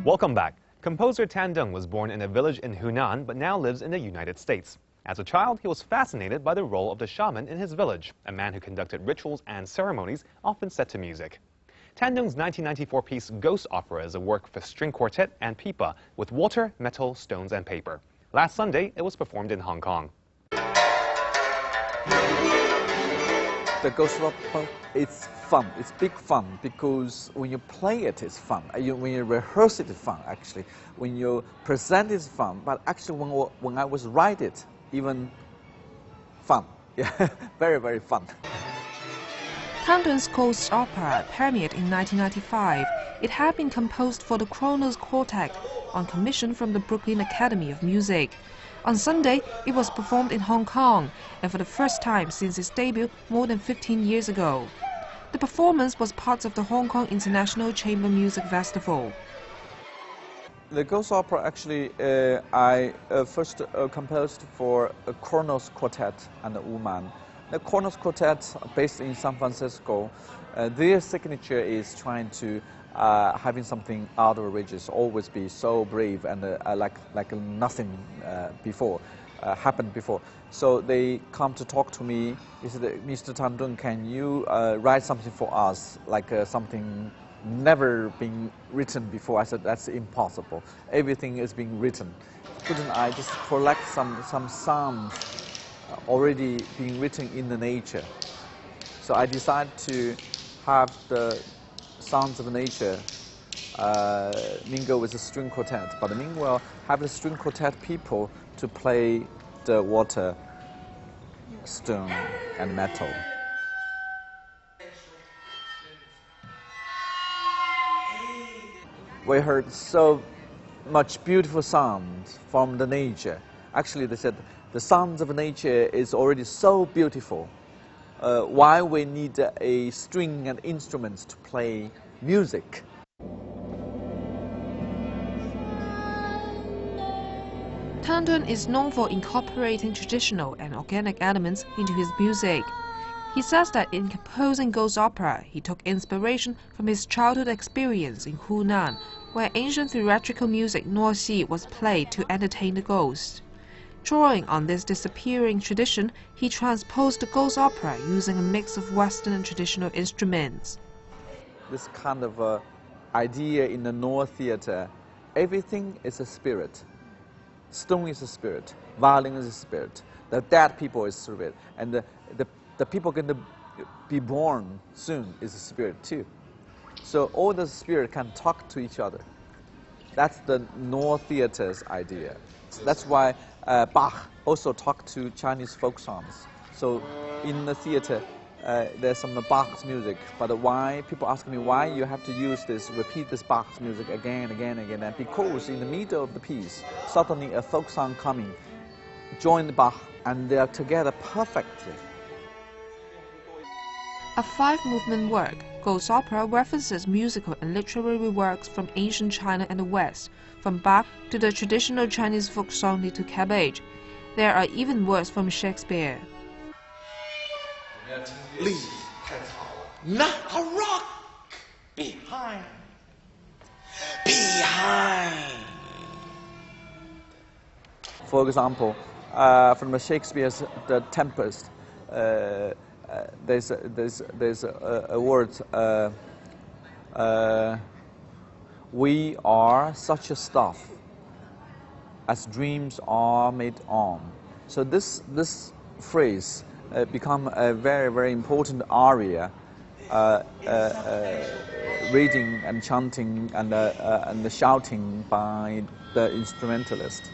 Welcome back. Composer Tan Deng was born in a village in Hunan, but now lives in the United States. As a child, he was fascinated by the role of the shaman in his village, a man who conducted rituals and ceremonies, often set to music. Tan Deng's 1994 piece Ghost Opera is a work for string quartet and pipa with water, metal, stones, and paper. Last Sunday, it was performed in Hong Kong. The Ghost Opera, it's fun. It's big fun because when you play it, it's fun. When you rehearse it, it's fun, actually. When you present it, it's fun. But actually, when I was write it, even fun. Yeah, very, very fun. Tan Deng's Ghost Opera premiered in 1995. It had been composed for the Kronos Quartet on commission from the Brooklyn Academy of Music. On Sunday, it was performed in Hong Kong, and for the first time since its debut more than 15 years ago. The performance was part of the Hong Kong International Chamber Music Festival. The Ghost Opera, actually, I first composed for a Kronos Quartet and a Hunan. The Kronos Quartet, based in San Francisco, their signature is trying to having something outrageous, always be so brave and like nothing before happened before. So they come to talk to me. They said, "Mr. Tan Deng, can you write something for us, like something never been written before?" I said, "That's impossible. Everything is being written. Couldn't I just collect some sounds already being written in the nature?" So I decided to have the sounds of nature mingle with the string quartet, but meanwhile have the string quartet people to play the water, stone, and metal. We heard so much beautiful sounds from the nature. Actually, they said the sounds of nature is already so beautiful. Why we need a string and instruments to play music? Tan Deng is known for incorporating traditional and organic elements into his music. He says that in composing Ghost Opera, he took inspiration from his childhood experience in Hunan, where ancient theatrical music Nuoxi was played to entertain the ghosts. Drawing on this disappearing tradition, he transposed the Ghost Opera using a mix of Western and traditional instruments. This kind of idea in the North theater, everything is a spirit. Stone is a spirit, violin is a spirit, the dead people is a spirit, and the people going to be born soon is a spirit too. So all the spirit can talk to each other. That's the North theater's idea. That's why Bach also talked to Chinese folk songs. So in the theater, there's some Bach's music, but why, people ask me why you have to use this, repeat this Bach's music again, and because in the middle of the piece, suddenly a folk song coming, join the Bach, and they are together perfectly. A five-movement work, Ghost Opera references musical and literary works from ancient China and the West, from Bach to the traditional Chinese folk song to cabbage. There are even words from Shakespeare. Not a rock behind. For example, from Shakespeare's The Tempest, there's a word, we are such a stuff as dreams are made on. So this phrase become a very, very important aria, reading and chanting and the shouting by the instrumentalist.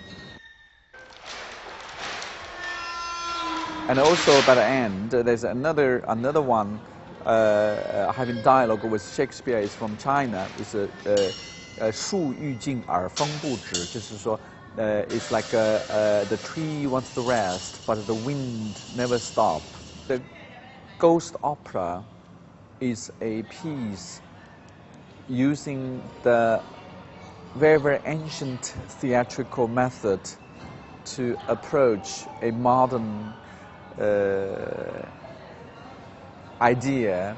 And also by the end, there's another one having dialogue with Shakespeare. Is from China. It's 树欲静而风不止，就是说 it's like the tree wants to rest, but the wind never stops. The Ghost Opera is a piece using the very, very ancient theatrical method to approach a modern idea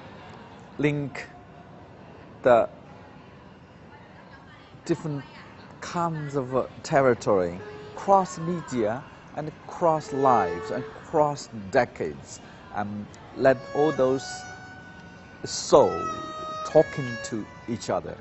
link the different kinds of territory, cross media and cross lives and cross decades, and let all those souls talking to each other.